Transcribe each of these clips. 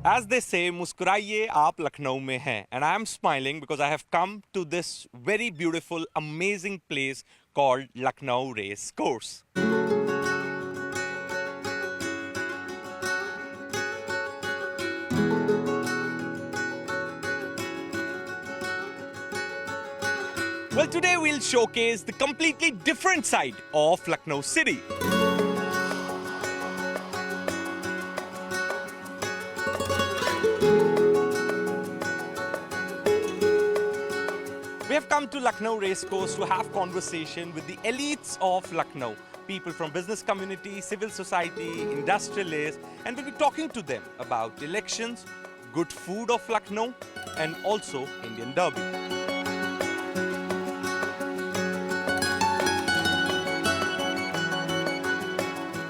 As they say, मुस्कुराइए आप लखनऊ में हैं, and I am smiling because I have come to this very beautiful, amazing place called Lucknow Race Course. Well, today we'll showcase the completely different side of Lucknow city. We have come to Lucknow Racecourse to have conversation with the elites of Lucknow. People from business community, civil society, industrialists, and we'll be talking to them about elections, good food of Lucknow, and also Indian Derby.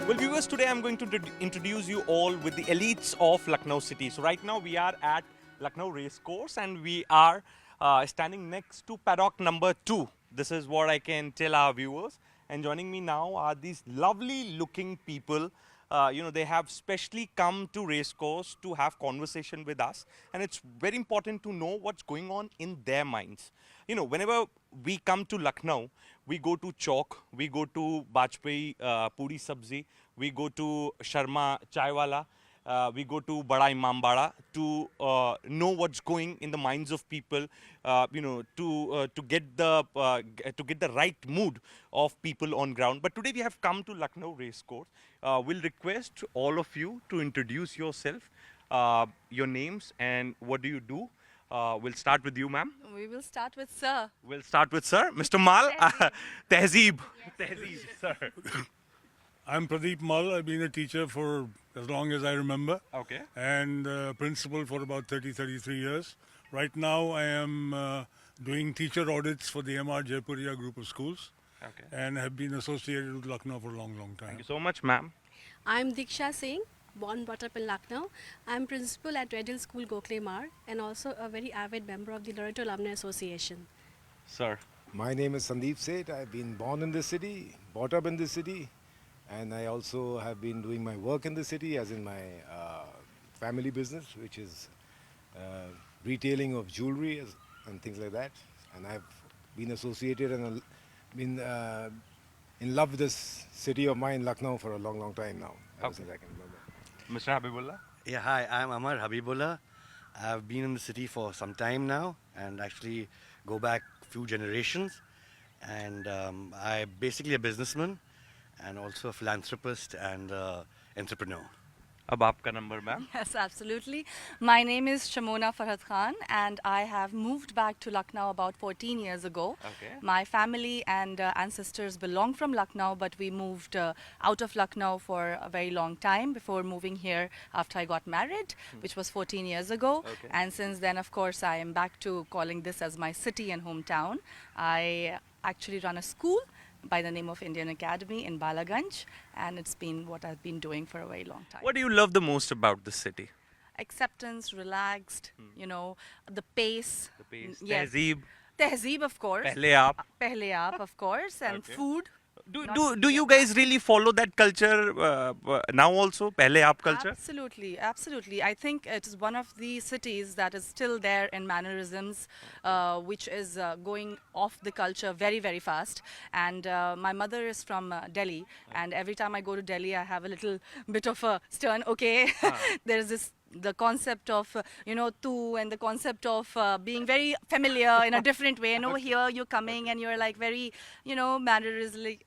Well, viewers, today I'm going to introduce you all with the elites of Lucknow city. So right now we are at Lucknow Racecourse and we are standing next to paddock number 2. This is what I can tell our viewers. And joining me now are these lovely looking people. They have specially come to Racecourse to have conversation with us. And it's very important to know what's going on in their minds. Whenever we come to Lucknow, we go to Chowk, we go to Bajpai Puri Sabzi, we go to Sharma Chaiwala, we go to Bada Imambara to know what's going in the minds of people, to get the right mood of people on ground. But today we have come to Lucknow Racecourse. We'll request all of you to introduce yourself, your names, and what do you do. We'll start with you, ma'am. We will start with Sir. We'll start with sir. Mr. Mal. Tehzeeb. Tehzeeb. Tehzeeb, sir. I'm Pradeep Mal. I've been a teacher for as long as I remember. Okay. And principal for about 33 years. Right now I am doing teacher audits for the MR Jaipuria group of schools. Okay. And have been associated with Lucknow for a long time. Thank you so much, ma'am. I'm Diksha Singh, born brought up in Lucknow. I'm principal at Red Hill School, Gokhale Mar, and also a very avid member of the Loreto Alumni Association. Sir. My name is Sandeep Seth. I've been born in this city, brought up in this city, and I also have been doing my work in the city, as in my family business, which is retailing of jewelry and things like that. And I've been associated and been in love with this city of mine, Lucknow, for a long time now, ever Okay. since I can remember. Mr. Habibullah. Yeah, hi, I'm Amar Habibullah. I've been in the city for some time now and actually go back few generations. And I'm basically a businessman and also a philanthropist and entrepreneur. अब आपका number, ma'am. Yes, absolutely. My name is Shamona Farhad Khan and I have moved back to Lucknow about 14 years ago. Okay. My family and ancestors belong from Lucknow, but we moved out of Lucknow for a very long time before moving here after I got married, which was 14 years ago. Okay. And since then, of course, I am back to calling this as my city and hometown. I actually run a school by the name of Indian Academy in Balaganj, and it's been what I've been doing for a very long time. What do you love the most about the city? Acceptance, relaxed, the pace. The pace. Yes. Tehzeeb. Tehzeeb, of course. Pehle aap. Pehle aap, of course, and Okay. food. Do Not do to do you forget guys really follow that culture now also? Pehle aap culture. Absolutely, absolutely. I think it is one of the cities that is still there in mannerisms, which is going off the culture very, very fast. And my mother is from Delhi, and every time I go to Delhi, I have a little bit of a stern, okay, there's the concept of, tu, and the concept of being very familiar in a different way. And over here, you're coming and you're like very, manneristically,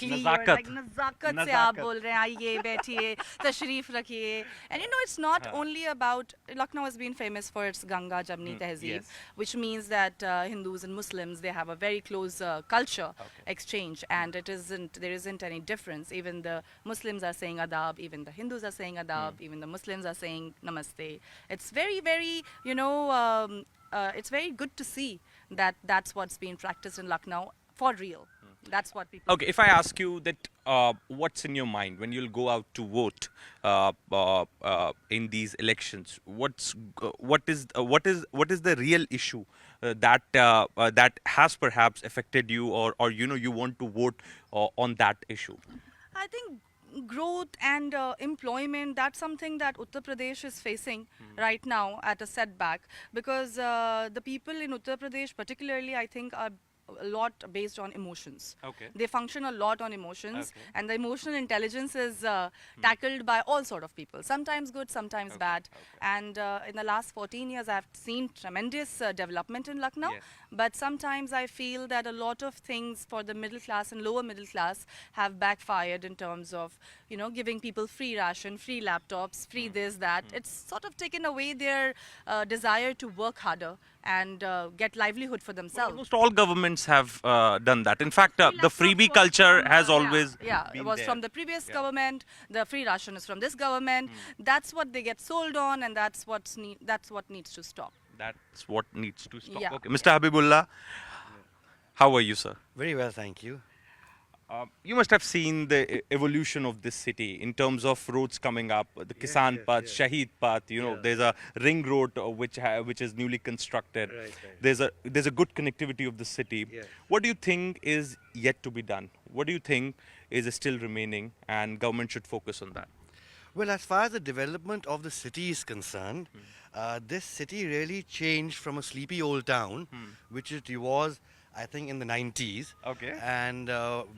you're Nazakat. like nazakat se aap Nazakat. bol rahe hain, aaiye, baithiye, tashrif rakhiye. And it's not only about, Lucknow has been famous for its Ganga Jamni Tehzeeb, yes. which means that Hindus and Muslims, they have a very close culture exchange, and there isn't any difference. Even the Muslims are saying adab, even the Hindus are saying adab, even the Muslims are saying namaste. It's very, very, it's very good to see that that's what's being practiced in Lucknow for real. That's what people. Okay, if I ask you that, what's in your mind when you'll go out to vote in these elections? What is the real issue that has perhaps affected you, or you want to vote on that issue? I think growth and employment, that's something that Uttar Pradesh is facing right now at a setback, because the people in Uttar Pradesh particularly, I think, are a lot based on emotions. Okay. They function a lot on emotions, Okay. and the emotional intelligence is tackled by all sort of people, sometimes good, sometimes Okay, bad. okay. And in the last 14 years, I've seen tremendous development in Lucknow. Yes. But sometimes I feel that a lot of things for the middle class and lower middle class have backfired in terms of, you know, giving people free ration, free laptops, free this, that. It's sort of taken away their desire to work harder and get livelihood for themselves. Almost all governments have done that. In fact, the Laptop freebie was culture from, has yeah, always yeah, been it was there. from the previous Yeah. government. The free ration is from this government. That's what they get sold on, and that's what needs to stop. That's what needs to stop. Yeah. Okay, Mr. Habibullah, how are you, sir? Very well, thank you. You must have seen the evolution of this city in terms of roads coming up, the Kisan yes, Path, yes. Shahid Path. You know, Yeah. there's a ring road which is newly constructed. Right. There's a good connectivity of the city. Yes. What do you think is yet to be done? What do you think is still remaining, and government should focus on that? Well, as far as the development of the city is concerned, this city really changed from a sleepy old town, which it was, I think, in the 90s. Okay. And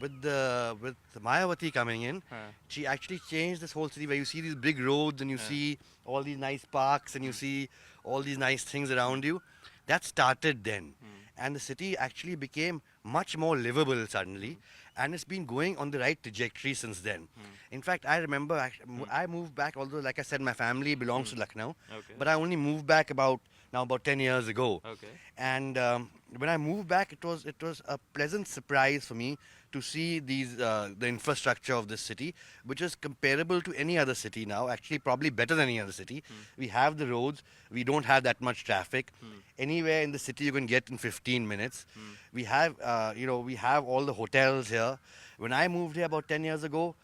with Mayawati coming in, Huh. she actually changed this whole city where you see these big roads and you see all these nice parks and you see all these nice things around you. That started then. And the city actually became much more livable suddenly. And it's been going on the right trajectory since then. In fact, I remember I moved back, although, like I said, my family belongs to Lucknow. Okay. But I only moved back about 10 years ago. Okay. And when I moved back, it was a pleasant surprise for me to see the infrastructure of this city, which is comparable to any other city now. Actually, probably better than any other city. We have the roads. We don't have that much traffic. Anywhere in the city you can get in 15 minutes. We have we have all the hotels here. When I moved here about 10 years ago,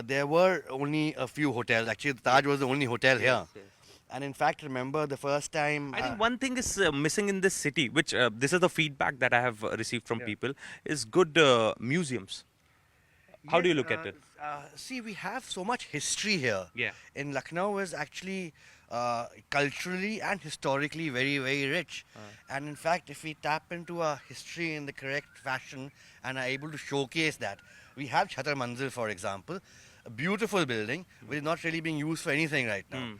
there were only a few hotels. Actually, the Taj was the only hotel here. yes. And in fact, remember the first time. I think one thing is missing in this city, which this is the feedback that I have received from people, is good museums. How do you look at it? See, we have so much history here. Yeah. In Lucknow is actually culturally and historically very, very rich. And in fact, if we tap into our history in the correct fashion and are able to showcase that, we have Chhatar Manzil, for example, a beautiful building, which is not really being used for anything right now.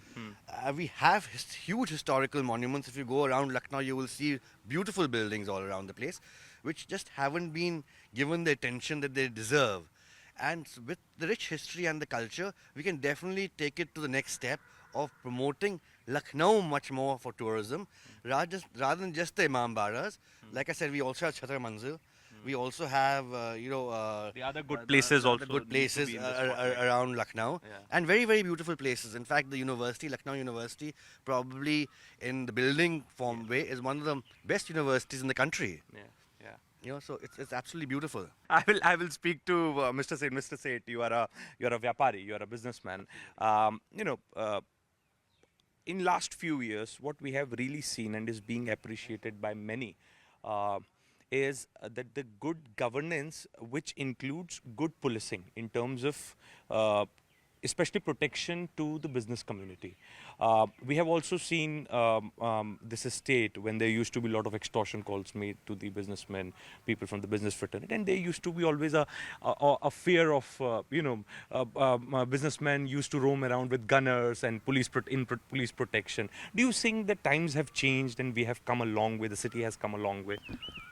We have huge historical monuments. If you go around Lucknow, you will see beautiful buildings all around the place, which just haven't been given the attention that they deserve. And with the rich history and the culture, we can definitely take it to the next step of promoting Lucknow much more for tourism, rather than just the Imam Baras. Like I said, we also have Chhatar Manzil. We also have, The other good places also the good need to places be in the spotlight. around Lucknow, Yeah. and very, very beautiful places. In fact, the university, Lucknow University, probably in the building form way, is one of the best universities in the country. Yeah. So it's absolutely beautiful. I will speak to Mr. Seth. Mr. Seth, you are a vyapari, you are a businessman. In last few years, what we have really seen and is being appreciated by many is that the good governance, which includes good policing in terms of especially protection to the business community. We have also seen this estate when there used to be a lot of extortion calls made to the businessmen, people from the business fraternity, and there used to be always a fear of, businessmen used to roam around with gunners and police protection. Do you think that times have changed and we have come a long way, the city has come a long way?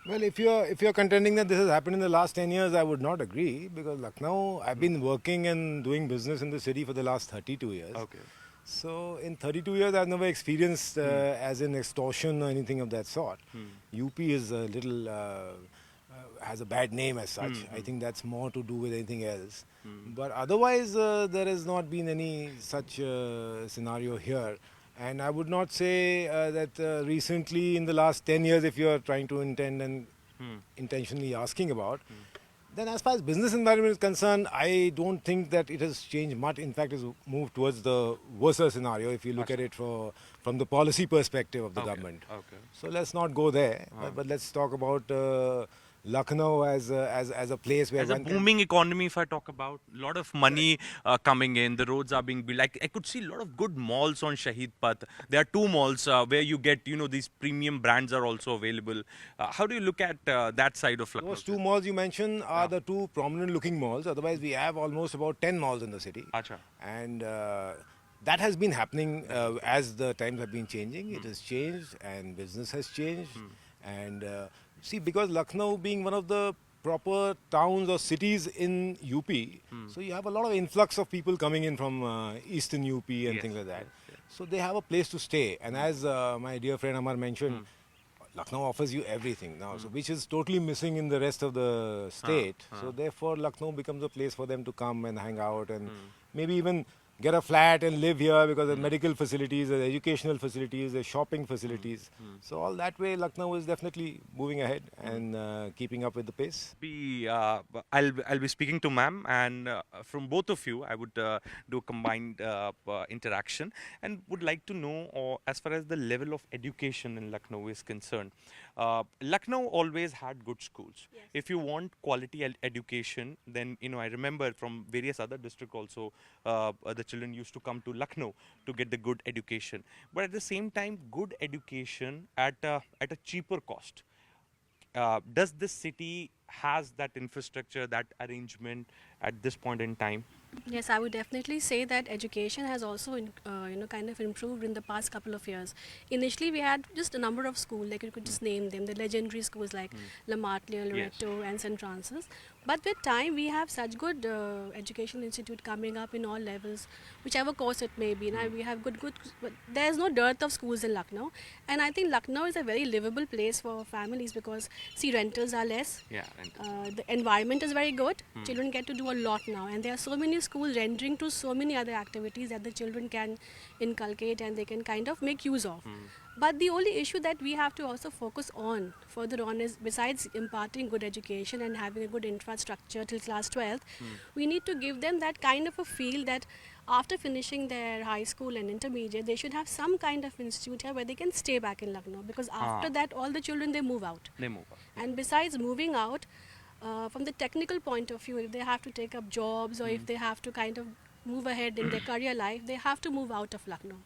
Well, if you're contending that this has happened in the last 10 years, I would not agree, because Lucknow, I've been working and doing business in the city for the last 32 years. Okay. So in 32 years, I've never experienced as an extortion or anything of that sort. UP is a little has a bad name as such. I think that's more to do with anything else. But otherwise, there has not been any such scenario here. And I would not say that recently in the last 10 years, if you are trying to intend and intentionally asking about, then as far as business environment is concerned, I don't think that it has changed much. In fact, it's moved towards the worse scenario if you look at it from the policy perspective of the government. Okay. So let's not go there, but let's talk about Lucknow as a place where As a one can booming economy, if I talk about a lot of money coming in, the roads are being built. Like I could see a lot of good malls on Shahid Path. There are two malls where you get, these premium brands are also available. How do you look at that side of Lucknow? those two malls you mentioned are the two prominent looking malls. Otherwise, we have almost about 10 malls in the city. Acha. And that has been happening as the times have been changing. It has changed and business has changed. And see, because Lucknow being one of the proper towns or cities in UP, so you have a lot of influx of people coming in from eastern UP and things like that. So they have a place to stay. And as my dear friend Amar mentioned, Lucknow offers you everything now, so which is totally missing in the rest of the state. So therefore, Lucknow becomes a place for them to come and hang out and maybe even get a flat and live here because of medical facilities, there's educational facilities, there's shopping facilities. So all that way, Lucknow is definitely moving ahead and keeping up with the pace. I'll be speaking to ma'am, and from both of you, I would do a combined interaction, and would like to know, as far as the level of education in Lucknow is concerned. Lucknow always had good schools. Yes. If you want quality education, then I remember from various other districts also, the children used to come to Lucknow to get the good education. But at the same time, good education at a cheaper cost. Does this city has that infrastructure, that arrangement at this point in time? Yes, I would definitely say that education has also, kind of improved in the past couple of years. Initially, we had just a number of schools, like you could just name them, the legendary schools like La Martiniere, Loreto, and St. Francis. But with time, we have such good educational institute coming up in all levels, whichever course it may be. Now we have good. But there is no dearth of schools in Lucknow, and I think Lucknow is a very livable place for families because see, rentals are less. Yeah. The environment is very good. Children get to do a lot now, and there are so many schools rendering to so many other activities that the children can inculcate and they can kind of make use of. But the only issue that we have to also focus on further on is, besides imparting good education and having a good infrastructure till class 12th, we need to give them that kind of a feel that after finishing their high school and intermediate, they should have some kind of institute here where they can stay back in Lucknow, because after that, all the children, they move out. They move on. And besides moving out, from the technical point of view, if they have to take up jobs or if they have to kind of move ahead in their career life, they have to move out of Lucknow.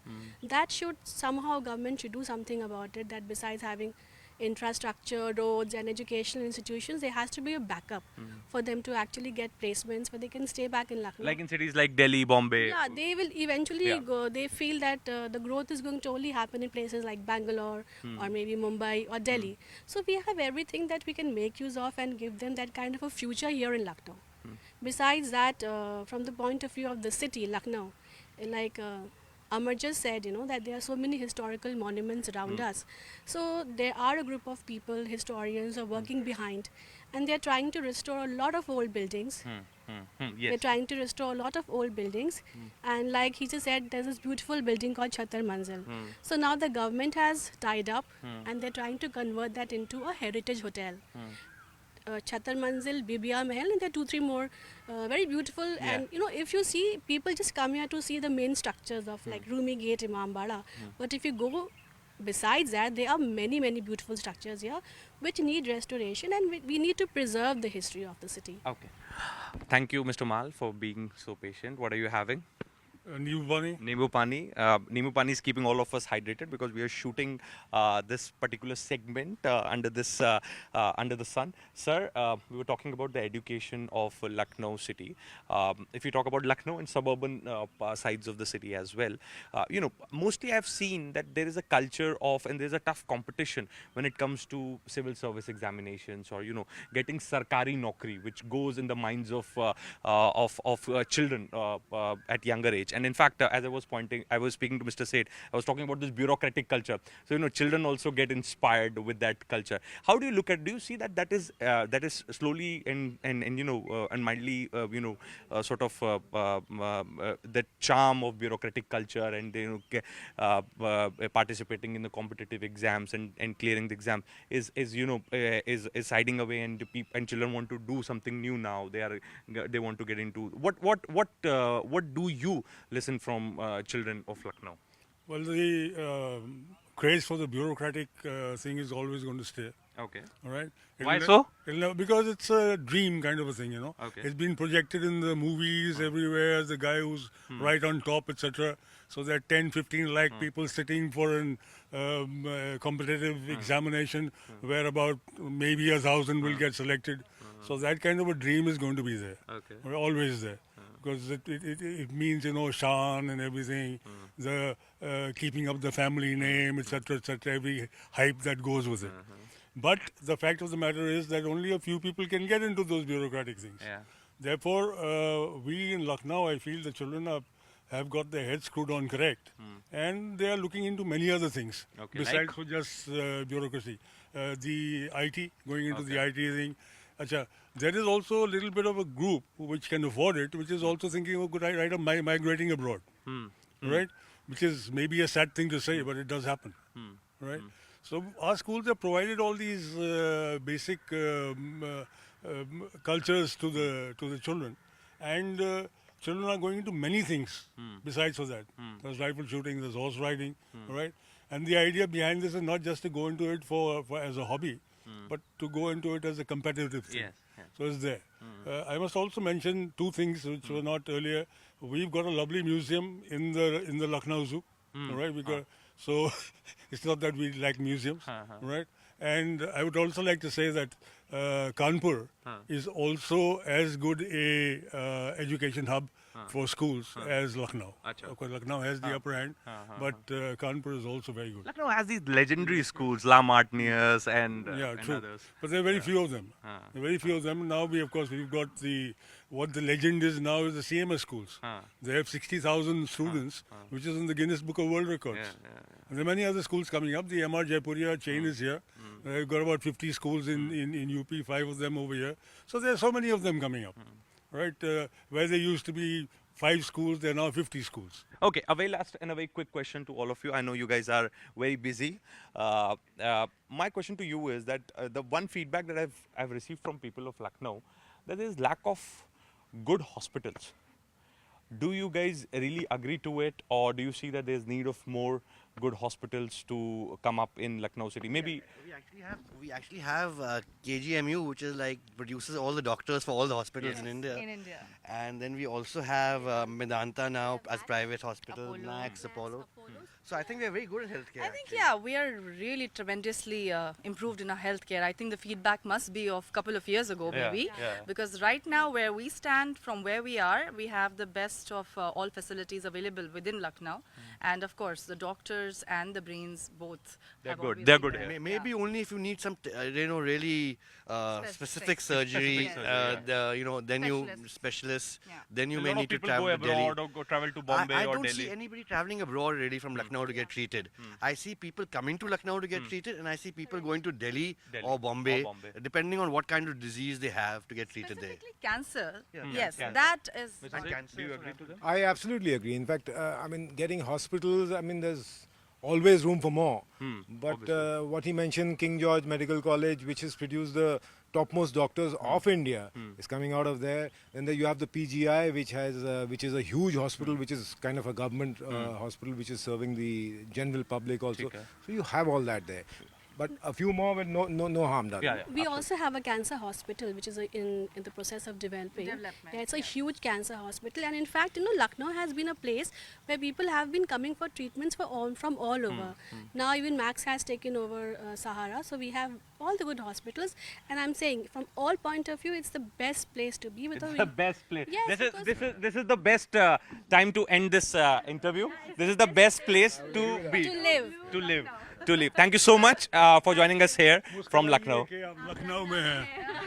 That should somehow, government should do something about it, that besides having infrastructure, roads and educational institutions, there has to be a backup for them to actually get placements where they can stay back in Lucknow. Like in cities like Delhi, Bombay. Yeah, they will eventually Yeah. go. They feel that the growth is going to only happen in places like Bangalore or maybe Mumbai or Delhi. So we have everything that we can make use of and give them that kind of a future here in Lucknow. Besides that, from the point of view of the city, Lucknow, like Amar just said, that there are so many historical monuments around us. So there are a group of people, historians, who are working behind, and they're trying to restore a lot of old buildings. We're Yes. trying to restore a lot of old buildings, and like he just said, there's this beautiful building called Chhatar Manzil. So now the government has tied up and they're trying to convert that into a heritage hotel. Chhatar Manzil, Bibia Mahal, and there are 2-3 more very beautiful. And if you see, people just come here to see the main structures of like Rumi Gate, Imambara. But if you go besides that, there are many beautiful structures here which need restoration, and we need to preserve the history of the city. Okay. Thank you, Mr. Mal, for being so patient. What are you having? New Bunny. Nimbu Pani. Nimbu Pani is keeping all of us hydrated because we are shooting this particular segment under the sun. Sir, we were talking about the education of Lucknow city. If you talk about Lucknow and suburban sides of the city as well, mostly I've seen that there is a culture of, and there's a tough competition when it comes to civil service examinations or getting sarkari nokri, which goes in the minds of children at younger age. And in fact, as I was speaking to Mr. Seth, I was talking about this bureaucratic culture. So, children also get inspired with that culture. How do you look at, do you see that is slowly and mildly, sort of the charm of bureaucratic culture and, participating in the competitive exams and clearing the exam is hiding away, and children want to do something new now. They want to get into, what do you listen from children of Lucknow? Well, the craze for the bureaucratic thing is always going to stay. Okay. All right. Why so? Because it's a dream kind of a thing, you know. Okay. It's been projected in the movies everywhere. The guy who's right on top, etc. So there are 10, 15 lakh people sitting for an competitive examination, where about maybe 1,000 will get selected. So that kind of a dream is going to be there. Okay. Always there. Because it means, you know, Shan and everything, the keeping up the family name, etc., etc., every hype that goes with it. But the fact of the matter is that only a few people can get into those bureaucratic things. Yeah. Therefore, we in Lucknow, I feel the children have got their heads screwed on correct, and they are looking into many other things Okay, besides like? for just bureaucracy. The IT, going into the IT thing. Acha, there is also a little bit of a group which can afford it, which is also thinking of migrating abroad, right? Which is maybe a sad thing to say, but it does happen, right? So our schools have provided all these basic cultures to the children, and children are going into many things besides for that. There's rifle shooting, there's horse riding, right? And the idea behind this is not just to go into it for as a hobby, but to go into it as a competitive thing. Yes, yes. So it's there. I must also mention two things which were not earlier. We've got a lovely museum in the Lucknow Zoo, right? We got so it's not that we like museums, right? And I would also like to say that Kanpur is also as good a education hub for schools as Lucknow. Acha. Of course, Lucknow has the upper hand, but Kanpur is also very good. Lucknow has these legendary schools, La Martiniers and, Yeah, and true. others. But there are very few of them. There are very few of them. Now we've got what the legend is now is the CMS schools. They have 60,000 students, which is in the Guinness Book of World Records. And there are many other schools coming up. The MR Jaipuria chain is here. They've got about 50 schools in UP, 5 of them over here. So there are so many of them coming up, right? Where there used to be 5 schools, there are now 50 schools. Okay, a very last and a very quick question to all of you. I know you guys are very busy. My question to you is that the one feedback that I've received from people of Lucknow, that there is lack of good hospitals. Do you guys really agree to it, or do you see that there's need of more good hospitals to come up in Lucknow city? Maybe We actually have KGMU, which is like produces all the doctors for all the hospitals in India. In India. And then we also have Medanta now as private hospital, Apollo. Max, Apollo. So I think we're very good in healthcare. I think, actually. yeah, we are really tremendously improved in our healthcare. I think the feedback must be of a couple of years ago, Yeah, maybe. yeah. Because right now, where we stand, from where we are, we have the best of all facilities available within Lucknow. And of course, the doctors and the brains both. They're have good. always They're been good there. here. Maybe only if you need some, really specific surgery, then you Specialists. specialists, Yeah. then you A may lot of need to people travel go to Delhi. abroad or go travel to Bombay I or don't Delhi. see anybody traveling abroad really from Lucknow to get treated. I see people coming to Lucknow to get treated, and I see people going to Delhi, Delhi or Bombay, or Bombay. depending on what kind of disease they have to get treated there. Specifically cancer. Yeah. Yes, Cancer. that is. Mr. And Singh, cancer do you as agree well. to them? I absolutely agree. In fact, I mean, getting hospitals, I mean, there's always room for more. But what he mentioned, King George Medical College, which has produced the topmost doctors of India, is coming out of there. Then there you have the PGI, which is a huge hospital, which is kind of a government hospital, which is serving the general public also. So you have all that there. But a few more with no harm done. Yeah, yeah. We also have a cancer hospital, which is in the process of developing. Development, Yeah, it's a huge cancer hospital, and in fact, Lucknow has been a place where people have been coming for treatments from all over. Now even Max has taken over Sahara, so we have all the good hospitals. And I'm saying, from all point of view, it's the best place to be. With It's the best place. Yes, This is the best time to end this interview. This is the best place to be. to live. To live. To live. Thank you so much for joining us here from Lucknow. कि आप लखनऊ में हैं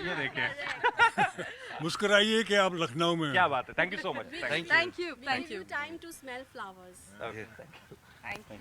ये देखिए मुस्कुराइए कि आप लखनऊ में हैं क्या बात है. Thank you so much. Thank you. Thank you. Thank you. Time to smell flowers. Okay. Thank you.